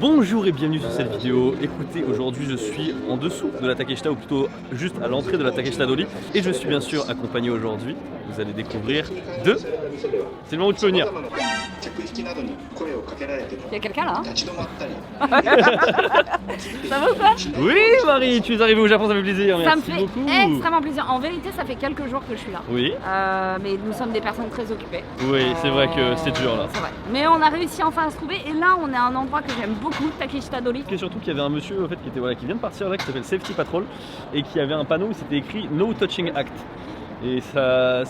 Bonjour et bienvenue sur cette vidéo. Écoutez, aujourd'hui je suis en dessous de la Takeshita, ou plutôt juste à l'entrée de la Takeshita d'Oli. Et je suis bien sûr accompagné aujourd'hui, vous allez découvrir de... C'est le moment où tu peux venir. Il y a quelqu'un là Ça va ou pas? Oui Marie, tu es arrivée au Japon, ça fait plaisir, Ça merci me fait beaucoup. extrêmement plaisir. En vérité, ça fait quelques jours que je suis là. Oui, Mais nous sommes des personnes très occupées. oui, c'est vrai que c'est dur là. C'est vrai. Mais on a réussi enfin à se trouver. Et là, on est à un endroit que j'aime beaucoup, Takeshita d'Oli. Et surtout qu'il y avait un monsieur en fait, qui vient de partir là, qui s'appelle Safety Patrol, et qui avait un panneau où c'était écrit No Touching Act. Et ça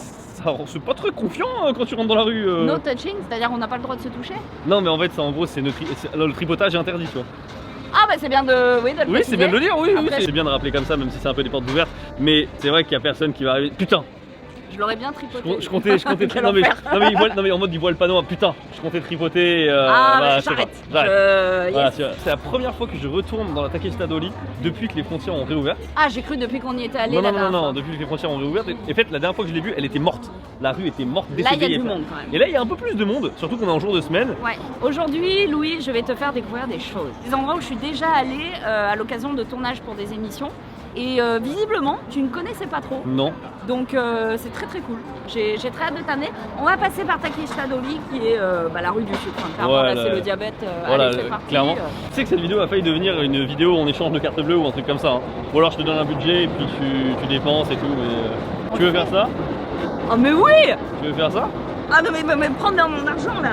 c'est pas très confiant quand tu rentres dans la rue. No touching, c'est-à-dire on n'a pas le droit de se toucher. Non mais en fait en gros le tripotage est interdit, tu vois. Ah bah c'est bien de, oui, de le Oui, préciser. c'est bien de le dire, oui, Après, c'est bien de rappeler comme ça, même si c'est un peu des portes ouvertes. Mais c'est vrai qu'il y a personne qui va arriver. Putain, Je l'aurais bien tripoté. je comptais Quel non, mais, enfer. non mais en mode il voit le panneau, putain, je comptais tripoter. Ah, je sais j'arrête. pas, j'arrête. Voilà, Yes. tu vois, c'est la première fois que je retourne dans la Takeshita d'Oli depuis que les frontières ont réouvert. Ah, j'ai cru depuis qu'on y était allé. Non, depuis que les frontières ont réouvert. Et en fait, la dernière fois que je l'ai vue, elle était morte. La rue était morte, Là, décédée. il y a du monde quand même. Et là, il y a un peu plus de monde, surtout qu'on est en jour de semaine. Ouais. Aujourd'hui, Louis, je vais te faire découvrir des choses. Des endroits où je suis déjà allée à l'occasion de tournage pour des émissions. Et visiblement, tu ne connaissais pas trop. Non. Donc c'est très très cool. J'ai très hâte de t'amener. On va passer par Takeshita d'Oli qui est la rue du sucre. Hein. Clairement, Ouais, là, c'est le diabète. Voilà, allez, c'est parti. clairement. Tu sais que cette vidéo a failli devenir une vidéo en échange de carte bleue ou un truc comme ça. Hein. Ou alors je te donne un budget et puis tu dépenses et tout. Mais tu veux faire ça? Oh mais oui! Tu veux faire ça? Ah non mais prends dans mon argent là.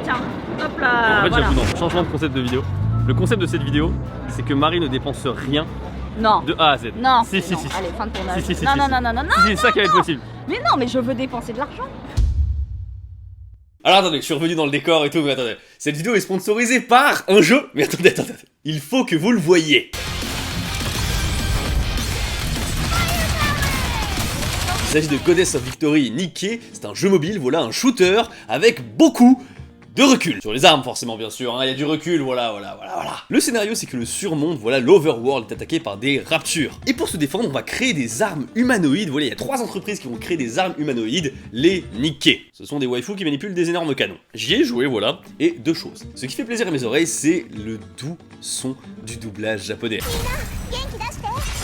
Tiens. Hop là. En fait, voilà. j'avoue, non. Changement de concept de vidéo. Le concept de cette vidéo, c'est que Marie ne dépense rien Non. de A à Z. Non. Si. Allez, fin de tournage. Si. Non. Si, c'est ça qui va être possible. Mais non, mais je veux dépenser de l'argent. Alors attendez, je suis revenu dans le décor et tout, mais attendez. Cette vidéo est sponsorisée par un jeu. Mais attendez. Il faut que vous le voyiez. Il s'agit de Goddess of Victory Nikke. C'est un jeu mobile, voilà, un shooter avec beaucoup de recul. Sur les armes forcément bien sûr, hein, il y a du recul, voilà. Le scénario c'est que le surmonde, voilà, l'Overworld est attaqué par des raptures. Et pour se défendre, on va créer des armes humanoïdes, voilà, il y a 3 entreprises qui vont créer des armes humanoïdes, les Nikke. Ce sont des waifus qui manipulent des énormes canons. J'y ai joué, voilà, et 2 choses. Ce qui fait plaisir à mes oreilles, c'est le doux son du doublage japonais.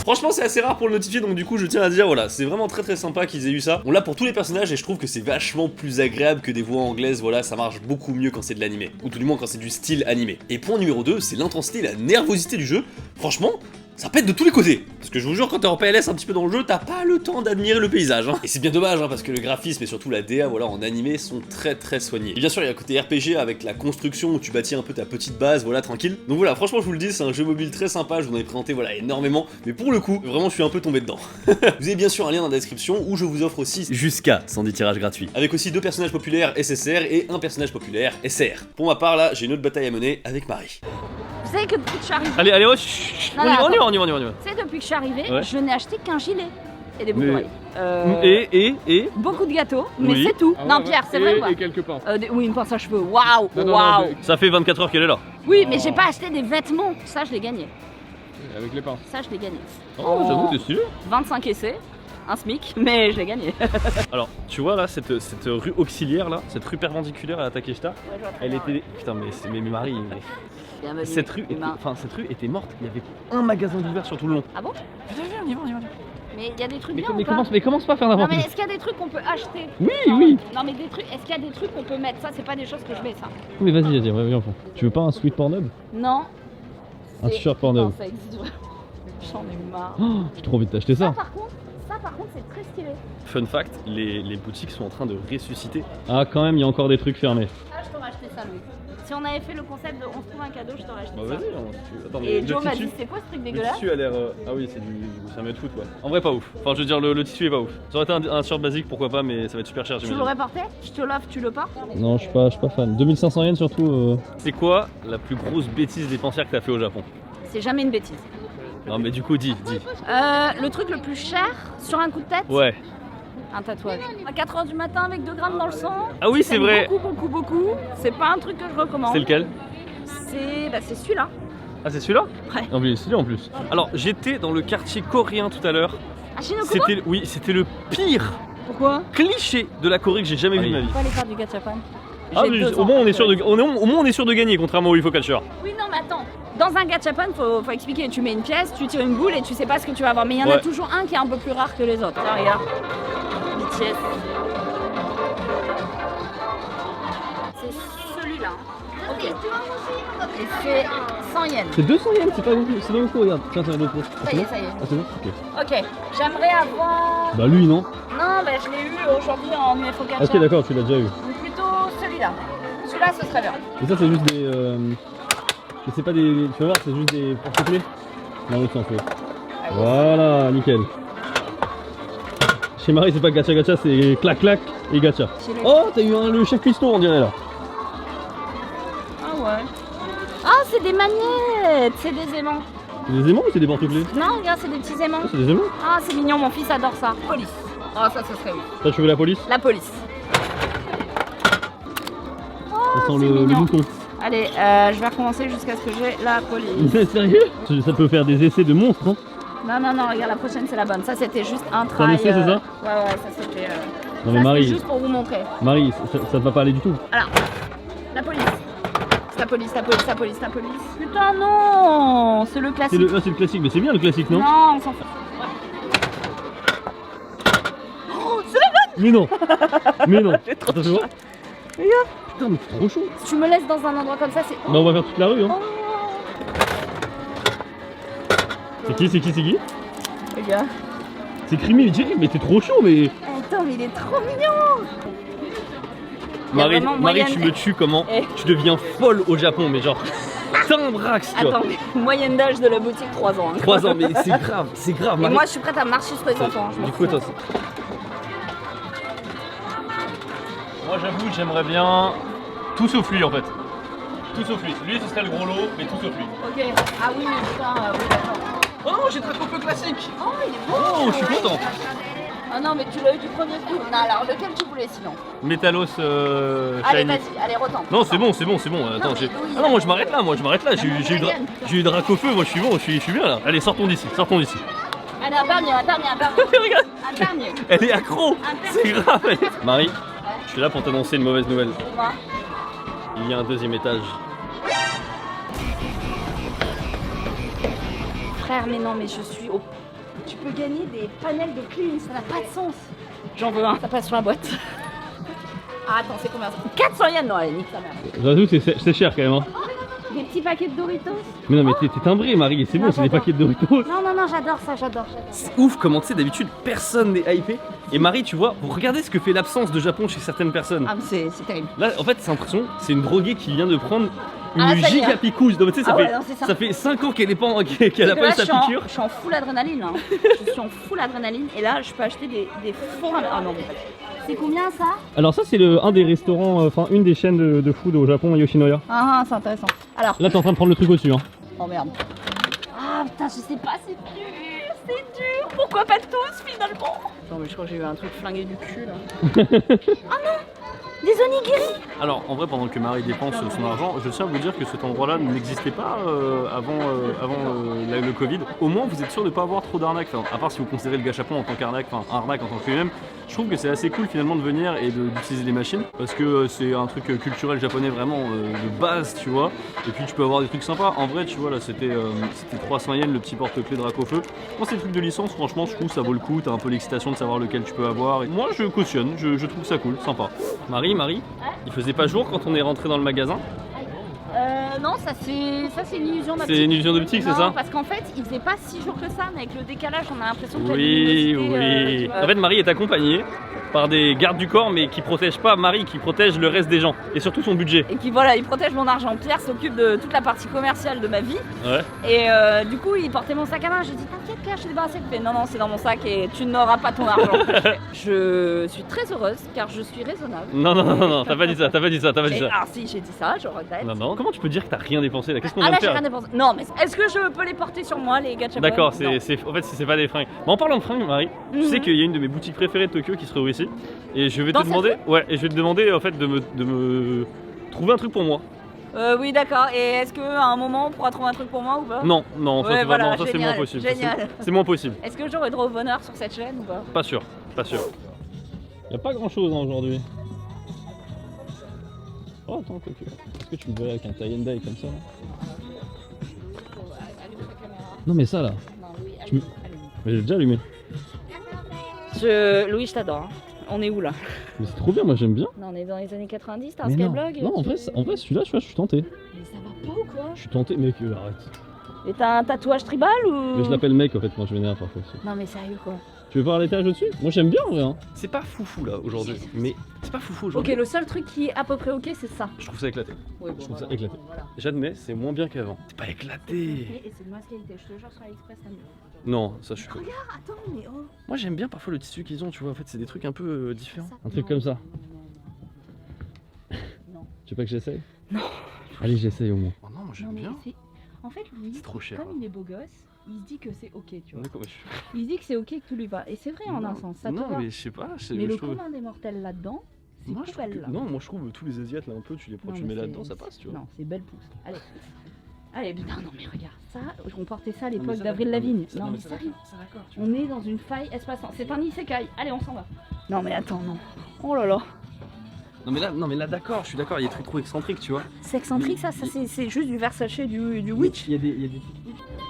Franchement c'est assez rare pour le notifier, donc du coup je tiens à dire, voilà, c'est vraiment très sympa qu'ils aient eu ça. On l'a pour tous les personnages et je trouve que c'est vachement plus agréable que des voix anglaises, voilà, ça marche beaucoup mieux quand c'est de l'animé, ou tout du moins quand c'est du style animé. Et point numéro 2, c'est l'intensité et la nervosité du jeu. Franchement, ça pète de tous les côtés. Parce que je vous jure, quand t'es en PLS un petit peu dans le jeu, t'as pas le temps d'admirer le paysage. Hein. Et c'est bien dommage, hein, parce que le graphisme et surtout la DA, voilà, en animé, sont très soignés. Et bien sûr, il y a le côté RPG avec la construction où tu bâtis un peu ta petite base, voilà, tranquille. Donc voilà, franchement, je vous le dis, c'est un jeu mobile très sympa. Je vous en ai présenté, voilà, énormément. Mais pour le coup, vraiment, je suis un peu tombé dedans. Vous avez bien sûr un lien dans la description où je vous offre aussi jusqu'à 110 tirages gratuits. Avec aussi 2 personnages populaires SSR et un personnage populaire SR. Pour ma part, là, j'ai une autre bataille à mener avec Marie. Vous savez que depuis que je suis arrivée. Allez, Non, on y va. Tu sais, depuis que je suis arrivée, Ouais. je n'ai acheté qu'un gilet et des boucles Mais- d'oreilles. Et Beaucoup de gâteaux, mais Oui. c'est tout. Ah non, ouais, Pierre, c'est et- vrai ou pas? Et quelques pinces. Oui, une pince à cheveux. Waouh, Non, waouh. ça fait 24 heures qu'elle est là. Oui, mais j'ai pas acheté des vêtements. Ça, je l'ai gagné. Avec les pinces. Ça, je l'ai gagné. Oh, j'avoue, t'es sûr? 25 essais, un SMIC, mais je l'ai gagné. Alors, tu vois là, cette rue auxiliaire là, cette rue perpendiculaire à la Takeshita, elle était. Putain, mais Marie. Bienvenue, Cette rue humain. était morte, il y avait un magasin d'ouvert sur tout le long. Ah bon? Putain, viens, on y va. Mais il y a des trucs Mais, bien ou pas? commence pas à faire Non, n'importe mais quoi. est-ce qu'il y a des trucs qu'on peut acheter? Oui, Non, oui. Non, mais des trucs, est-ce qu'il y a des trucs qu'on peut mettre? Ça, c'est pas des choses que je mets, ça. Mais vas-y, viens, enfant. Tu veux pas un sweet Pornhub? Non. Un C'est- t-shirt Pornhub. Non, ça existe vraiment. J'en ai marre. Oh, j'ai trop envie de t'acheter ça. Ça, par contre, c'est très stylé. Fun fact, les boutiques sont en train de ressusciter. Ah, quand même, il y a encore des trucs fermés. Ah, je t'aurais acheté ça, Louis. Si on avait fait le concept de on se trouve un cadeau, je t'aurais acheté Bah ça. vas-y, hein, si tu veux. Attends, mais Et le Joe m'a tissu- dit, c'est quoi ce truc Le dégueulasse? tissu a l'air. Ah oui, c'est un mètre foot, ouais. En vrai, pas ouf. Enfin, je veux dire, le tissu est pas ouf. Ça aurait été un shirt basique, pourquoi pas, mais ça va être super cher, Tu j'imagine. l'aurais porté? Je te l'offre, tu le portes? Non, je suis pas fan. 2500 yens surtout. C'est quoi la plus grosse bêtise dépensière que t'as fait au Japon? C'est jamais une bêtise. Non, mais du coup, dis. Le truc le plus cher sur un coup de tête? Ouais. Un tatouage. À 4h du matin avec 2 grammes dans le sang. Ah oui, qui c'est saigne vrai. Beaucoup. C'est pas un truc que je recommande. C'est lequel? C'est celui-là. Ah, c'est celui-là? Ouais. Non, mais il est stylé en plus. Alors, j'étais dans le quartier coréen tout à l'heure. Ah, Shinokuma? C'était le pire Pourquoi? cliché de la Corée que j'ai jamais vu de ma vie. Faut aller faire du gachapon. Ah, J'ai mais 2 au ans. moins on est sûr de, au moins on est sûr de gagner, contrairement au UFO Catcher. Oui, non, mais attends. Dans un gachapon, faut expliquer. Tu mets une pièce, tu tires une boule et tu sais pas ce que tu vas avoir. Mais il y en a Ouais. toujours un qui est un peu plus rare que les autres. Tiens, regarde. BTS. C'est celui-là. Ok. Et c'est 100 yens. C'est 200 yens, c'est pas beaucoup, regarde. Tiens, c'est un autre. Ça y est, ça y est. Ah, c'est bon. Ok. Ok. J'aimerais avoir. Bah lui non. Non, bah, je l'ai eu aujourd'hui en UFO Catcher. Ok d'accord, tu l'as déjà eu. Donc plutôt celui-là. Celui-là, ce serait bien. Et ça c'est juste des... Mais c'est pas des... Tu vas voir, c'est juste des porte-clés. Dans l'autre sens, oui. Ah oui. Voilà, nickel. Chez Marie c'est pas gacha gacha, c'est clac clac et gacha. Chez lui. Oh, t'as eu le chef cuistot on dirait là. Ah ouais. Ah, c'est des magnettes, c'est des aimants. C'est des aimants ou c'est des porte-clés? Non, regarde, c'est des petits aimants. Ah, c'est des aimants? Ah, c'est mignon, mon fils adore ça. Police. Ah, ça, ce serait oui. T'as chauffé la police? La police. Ça Oh, sent c'est le mignon. bouton. Allez, je vais recommencer jusqu'à ce que j'ai la police. Mais sérieux? Ça peut faire des essais de monstres, hein? Non, non, non, regarde, la prochaine, c'est la bonne. Ça, c'était juste un un try. essai, c'est ça? Ouais, ça, c'était... Non mais ça, Marie, c'était juste pour vous montrer. Marie, ça te va pas aller du tout. Alors, la police. C'est la police, la police, la police, la police. Putain, non. C'est le C'est classique. le, c'est le classique, mais c'est bien le classique, non? Non, on s'en fout. Oh, c'est la bonne. Mais non. Mais non. J'ai trop Attends, tu vois? Regarde. Putain, mais c'est trop chaud. Si tu me laisses dans un endroit comme ça, c'est... Bah on va faire toute la rue, hein. Oh. C'est qui? Regarde. C'est Crimi, mais t'es trop chaud, mais... Attends, mais il est trop mignon. Il y a Marie, vraiment Marie, moyenne- tu me tues comment? Eh. Tu deviens folle au Japon, mais genre... Timbrax, tu vois. Attends, mais moyenne d'âge de la boutique, 3 ans. hein. 3 ans, mais c'est grave, Et Marie. moi, je suis prête à marcher sur les enfants. je m'en Du coup, fous. attends. Moi, j'avoue, j'aimerais bien tout sauf lui, en fait. Tout sauf lui. Lui, ce serait le gros lot, mais tout sauf lui. Ok. Ah oui, putain, oui, d'accord. Oh non, j'ai Dracofeu classique. Oh, il est beau. Oh, je suis content. Ah non, mais tu l'as eu du premier coup. Non, alors lequel tu voulais sinon? Métalos Allez, Shiny. vas-y, allez, retente. Non, c'est bon. Attends, mais j'ai... oui, Ah non, moi je m'arrête là, J'ai eu, La moyenne. j'ai eu Dracofeu, moi je suis bon, je suis bien là. Allez, sortons d'ici. Allez, un dernier. Regarde, Un dernier. elle est accro. Un C'est grave. Marie, je suis là pour t'annoncer une mauvaise nouvelle. Dis-moi. Il y a un deuxième étage. Frère, mais non, mais je suis au... Tu peux gagner des panels de clean, ça n'a pas de sens. J'en veux un, ça passe sur la boîte. Ah, attends, c'est combien ça? 400 yens. Non, allez, nique ta mère. J'avoue que c'est cher quand même. Hein. Des petits paquets de Doritos. Mais non, mais t'es timbré, Marie, c'est bon, Non, c'est des j'adore. paquets de Doritos. Non, j'adore ça, j'adore. C'est ouf comment tu sais, d'habitude personne n'est hypé. Et Marie, tu vois, regardez ce que fait l'absence de Japon chez certaines personnes. Ah, mais c'est terrible. Là, en fait, c'est l'impression, c'est une droguée qui vient de prendre une Ah, ça y est. giga picouse. Donc, tu sais, ça, Ah ouais, fait, non, c'est ça. ça fait 5 ans qu'elle est pas, qu'elle C'est a que pas eu là, sa piqûre. je suis en full adrénaline. Hein. Je suis en full adrénaline et là, je peux acheter des fours à... Ah non, mais... C'est combien ça? Alors, ça, c'est un des restaurants, enfin, une des chaînes de food au Japon, Yoshinoya. Ah, c'est intéressant. Alors... Là, t'es en train de prendre le truc au-dessus. Hein. Oh merde. Ah putain, je sais pas, c'est dur. Pourquoi pas tous finalement? Non, mais je crois que j'ai eu un truc flingué du cul là. Ah non! Des onigiri! Alors, en vrai, pendant que Marie dépense son argent, je tiens à vous dire que cet endroit-là n'existait pas avant le Covid. Au moins, vous êtes sûr de ne pas avoir trop d'arnaques. Enfin, à part si vous considérez le gachapon en tant qu'arnaque, enfin, arnaque en tant que lui-même. Je trouve que c'est assez cool finalement de venir et d'utiliser les machines parce que c'est un truc culturel japonais vraiment de base, tu vois. Et puis tu peux avoir des trucs sympas. En vrai, tu vois, là c'était 300 yens le petit porte-clés Dracofeu. Moi, c'est des trucs de licence, franchement, je trouve ça vaut le coup. T'as un peu l'excitation de savoir lequel tu peux avoir. Et moi, je cautionne, je trouve ça cool, sympa. Marie, il faisait pas jour quand on est rentré dans le magasin. Non, ça c'est une illusion d'optique. C'est une illusion d'optique, c'est ça? Non, parce qu'en fait, il faisait pas si jour que ça, mais avec le décalage, on a l'impression que la Oui, luminosité, oui. En fait, Marie est accompagnée par des gardes du corps, mais qui protègent pas Marie, qui protègent le reste des gens et surtout son budget. et qui voilà, il protège mon argent. Pierre s'occupe de toute la partie commerciale de ma vie. Ouais. Et du coup, il portait mon sac à main. J'ai dit, t'inquiète, Pierre, je suis débarrassé. Il fait, non, c'est dans mon sac et tu n'auras pas ton argent. Je suis très heureuse car je suis raisonnable. Non, t'as pas dit ça. Ah si, j'ai dit ça, je regrette. Non. Comment tu peux dire que t'as rien dépensé là? Qu'est-ce qu'on Ah vient là, de j'ai faire? rien dépensé. Non, mais est-ce que je peux les porter sur moi, les gachapon? D'accord, Non. en fait, c'est pas des fringues. Mais en parlant de fringues, Marie, tu sais qu'il y a une de mes boutiques préférées de Tokyo qui se trouve ici. Et je vais Dans te cette demander, et je vais te demander en fait de me trouver un truc pour moi. Oui, d'accord. Et est-ce qu'à un moment, on pourra trouver un truc pour moi ou pas? Non, ça, Ouais, c'est voilà, non, ça, c'est moins génial, possible. génial. C'est moins possible. Est-ce que j'aurai droit au bonheur sur cette chaîne ou pas? Pas sûr. Y a pas grand chose aujourd'hui. Oh attends, quoi que. Est-ce que tu me verrais avec un tie and dye comme ça là? Non mais ça là. Non, Louis, Tu me- Mais j'ai déjà allumé. Louis, je t'adore. Hein. On est où là? Mais c'est trop bien, moi j'aime bien. Non, on est dans les années 90, t'as un Mais non, Skyblog? non en vrai celui-là, tu vois, je suis tenté. Mais ça va pas ou quoi? Je suis tenté, mec, arrête. Et t'as un tatouage tribal ou? Mais je l'appelle mec en fait, moi je m'énerve parfois. Non mais sérieux quoi. Tu veux voir l'étage au-dessus? Moi j'aime bien en vrai. Hein. C'est pas foufou là aujourd'hui, mais c'est pas foufou Ok, aujourd'hui. le seul truc qui est à peu près ok, c'est ça. Je trouve ça éclaté. Oui, Je trouve ça éclaté. J'admets, c'est moins bien qu'avant. C'est pas éclaté. Et c'est de mauvaise qualité, je te jure sur AliExpress ça mieux. Non, ça je suis. Regarde, attends, mais oh. Moi j'aime bien parfois le tissu qu'ils ont, tu vois. En fait, c'est des trucs un peu différents. Ça, Un truc non, comme ça. Non. Tu veux pas que j'essaye? Non. Allez, j'essaye au moins. Oh non, moi Non, j'aime mais bien. c'est. En fait, Louis, C'est trop cher. comme il est beau gosse, il se dit que c'est ok, tu vois. D'accord, mais Il se dit que c'est ok que tout lui va. Et c'est vrai en un sens, ça te non, va. mais je sais pas. Mais je le trouve... commun des mortels là-dedans, c'est Moi, je trouve poubelle que... là. Non, moi je trouve tous les Asiates là un peu, tu les prends, Non, tu le mais mets c'est- là-dedans, ça passe, tu vois. Non, c'est belle pousse. Allez. Allez, putain, non mais regarde, ça, on portait ça à Non, mais l'époque ça, d'Avril d'accord, Lavigne. ça- Non, mais ça, sérieux. ça, d'accord, tu On est dans une faille espace-temps. C'est un isekai. Allez, on s'en va. Non mais attends, non. Oh là là. Non mais là d'accord, je suis d'accord, il y a des trucs trop excentriques, tu vois. C'est excentrique ça, c'est juste du Versace, du Witch. Il y a des techniques.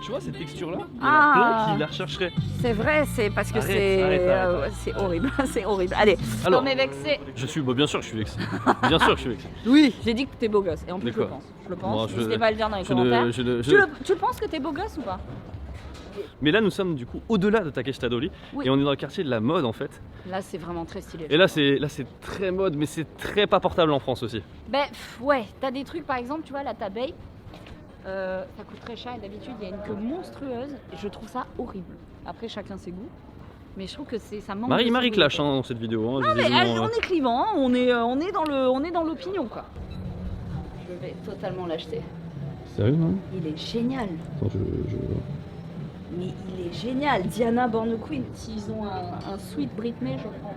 Tu vois cette texture là? Il y en Ah. a plein qui la rechercheraient. C'est vrai, c'est parce que Arrête. c'est horrible, c'est horrible. Allez, Alors, non mais vexé. Je suis, bah, bien sûr que je suis vexé. Bien sûr que je suis vexé. Oui, j'ai dit que t'es beau gosse et en plus je le D'accord. pense. Je le pense. Moi, je- N'hésitez pas à le dire dans les Je commentaires. ne- je ne- je- Tu le penses que t'es beau gosse ou pas? Mais là nous sommes du coup au-delà de Takeshita Dori Oui. et on est dans le quartier de la mode en fait. Là c'est vraiment très stylé. Et là c'est très mode mais c'est très pas portable en France aussi. Ben ouais, t'as des trucs par exemple, tu vois, la tabeille, ça coûte très cher et d'habitude il y a une queue monstrueuse et je trouve ça horrible. Après chacun ses goûts, mais je trouve que ça manque. Marie de clash sobriété. dans cette vidéo. Hein, Non mais visiblement, on est clivant, hein, on est dans l'opinion quoi. Je vais totalement l'acheter. Sérieux non? Il est génial. Attends, Mais il est génial. Diana Born Queen, s'ils ont un sweet Britney, je prends.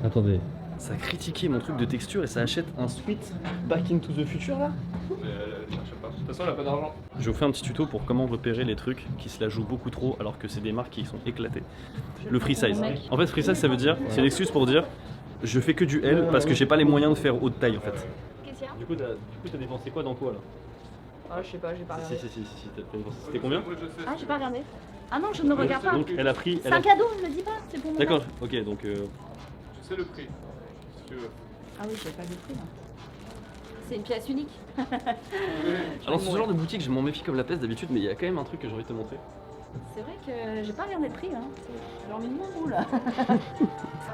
Attendez. Ça a critiqué mon truc de texture et ça achète un sweet Back into the Future là? De toute façon, elle a pas d'argent. Je vais vous faire un petit tuto pour comment repérer les trucs qui se la jouent beaucoup trop alors que c'est des marques qui sont éclatées. Le free size. En fait free size ça veut dire, c'est l'excuse pour dire je fais que du L parce que j'ai pas les moyens de faire haute taille en fait. Qu'est-ce qu'il y a? Du coup t'as dépensé quoi dans quoi là? Ah, je sais pas, j'ai pas regardé. Si, t'as dépensé. C'était combien? Moi, je sais. Ah, j'ai pas regardé. Ah non, je ne regarde pas. Donc elle a pris. C'est un cadeau, ne me dis pas, c'est pour moi. D'accord, ok donc Je sais le prix. Si tu veux. Ah oui, j'ai pas le prix là. C'est une pièce unique. alors ce genre de boutique je m'en méfie comme la peste d'habitude mais il y a quand même un truc que j'ai envie de te montrer. C'est vrai que j'ai pas regardé le prix. Hein. J'ai envie de mon goût là.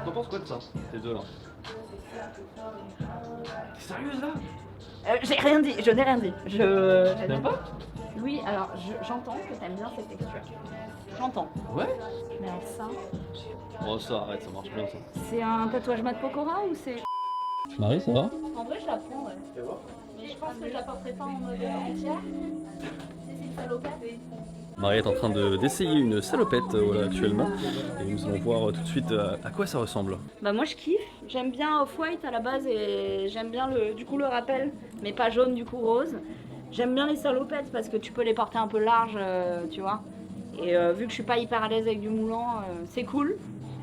T'en penses quoi de ça? Ces deux là. T'es sérieuse là? J'ai rien dit, je n'ai rien dit. T'aimes pas? Oui, alors j'entends que t'aimes bien cette texture. J'entends. Ouais? Mais alors ça, Bon ça arrête, ça marche bien ça. c'est un tatouage mat Pokora ou c'est. Marie ça va? En vrai, je la prends, ouais. Mais je pense que je la porterai pas en mode entière. C'est une salopette. Marie est en train d'essayer une salopette voilà, actuellement et nous allons voir tout de suite à quoi ça ressemble. Bah moi je kiffe, j'aime bien Off-White à la base et j'aime bien le rappel, mais pas jaune du coup rose. J'aime bien les salopettes parce que tu peux les porter un peu larges, tu vois. Et vu que je suis pas hyper à l'aise avec du moulant, c'est cool.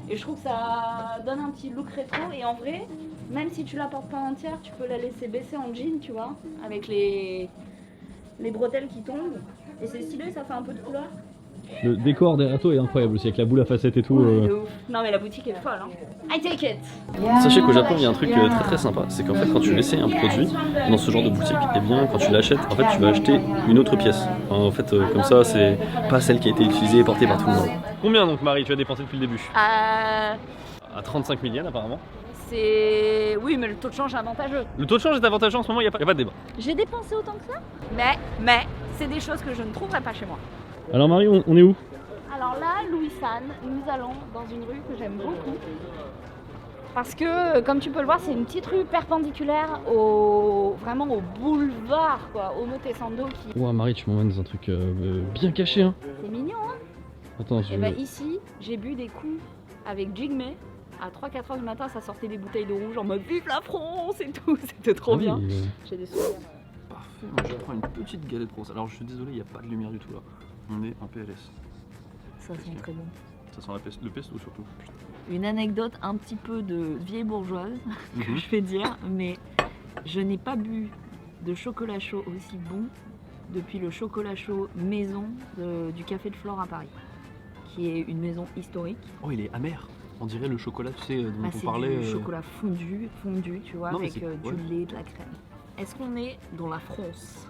Et je trouve que ça donne un petit look rétro et en vrai, même si tu la portes pas entière, tu peux la laisser baisser en jean, tu vois, avec les bretelles qui tombent. Et c'est stylé, ça fait un peu de couleur. Le décor derrière toi est incroyable aussi avec la boule à facettes et tout. Ouais, de ouf. Non mais la boutique est folle, hein. I take it. Sachez qu'au Japon il y a un truc très sympa, c'est qu'en fait quand tu essaies un produit dans ce genre de boutique, et bien quand tu l'achètes, en fait tu vas acheter une autre pièce. En fait comme ça c'est pas celle qui a été utilisée et portée par tout le monde. Combien donc Marie tu as dépensé depuis le début? À 35 000 yens apparemment. C'est... Oui mais le taux de change est avantageux. Le taux de change est avantageux en ce moment, il n'y a pas de débat. J'ai dépensé autant que ça, mais c'est des choses que je ne trouverai pas chez moi. Alors Marie on est où? Alors là, Louis-San, nous allons dans une rue que j'aime beaucoup. Parce que, comme tu peux le voir, c'est une petite rue perpendiculaire vraiment au boulevard, quoi, Omotesando qui... Ouah Marie tu m'emmènes dans un truc bien caché hein. C'est mignon, hein. Attends je... Et ben ici, j'ai bu des coups avec Jigme. À 3-4 heures du matin, ça sortait des bouteilles de rouge en mode vive la France et tout, c'était trop bien. J'ai des souvenirs. Parfait, moi je prends une petite galette rose. Alors je suis désolé, il n'y a pas de lumière du tout là. On est en PLS. Ça sent très bon. Ça sent le pesto surtout. Une anecdote un petit peu de vieille bourgeoise, que je vais dire, mais Je n'ai pas bu de chocolat chaud aussi bon depuis le chocolat chaud maison du Café de Flore à Paris, qui est une maison historique. Oh, il est amer. On dirait le chocolat, tu sais, dont Bah, on c'est parlait. du chocolat fondu, tu vois, Non, mais avec c'est- du ouais. lait, de la crème. Est-ce qu'on est dans la France?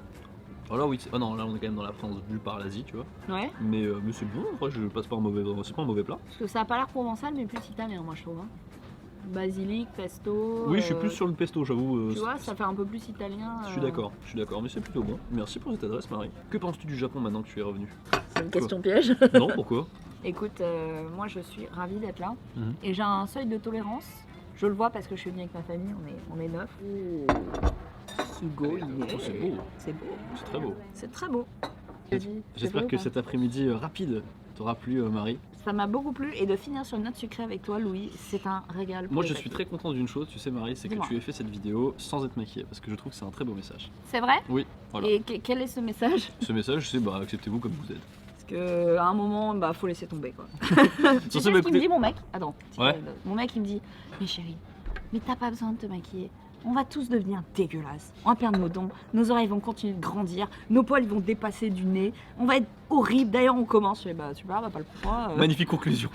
Oh là, oui. Oh non, là, on est quand même dans la France vue par l'Asie, tu vois. Ouais. Mais c'est bon, en vrai, je passe pas un mauvais. C'est pas un mauvais plat. Parce que ça a pas l'air provençal, mais plus italien, moi je trouve. Hein. Basilic, pesto. Oui, je suis plus sur le pesto, j'avoue. Tu vois, ça fait un peu plus italien. Je suis d'accord, mais c'est plutôt bon. Merci pour cette adresse, Marie. Que penses-tu du Japon maintenant que tu es revenu? C'est une question piège. Non, pourquoi? Écoute, moi je suis ravie d'être là. Mhm. Et j'ai un seuil de tolérance. Je le vois parce que je suis venue avec ma famille, on est 9. Hugo, il est... Oh, c'est beau, C'est beau. c'est très beau. C'est très beau. J'espère que cet après-midi rapide t'aura plu, Marie. Ça m'a beaucoup plu et de finir sur une note sucrée avec toi, Louis, c'est un régal. pour Moi, les je suis papilles. très content d'une chose, tu sais, Marie, c'est que Dis-moi. tu aies fait cette vidéo sans être maquillée, parce que je trouve que c'est un très beau message. C'est vrai? Oui, voilà. Et quel est ce message? Ce message, c'est acceptez-vous comme vous êtes. Parce que à un moment, faut laisser tomber quoi. Sur Tu ce, sais ce qu'il me dit mon mec? Attends. Ouais. Mon mec il me dit, mais chérie, mais t'as pas besoin de te maquiller. On va tous devenir dégueulasses. On va perdre nos dents, nos oreilles vont continuer de grandir, nos poils ils vont dépasser du nez, on va être horrible. D'ailleurs on commence. Je fais, super, pas le pourquoi. Magnifique conclusion.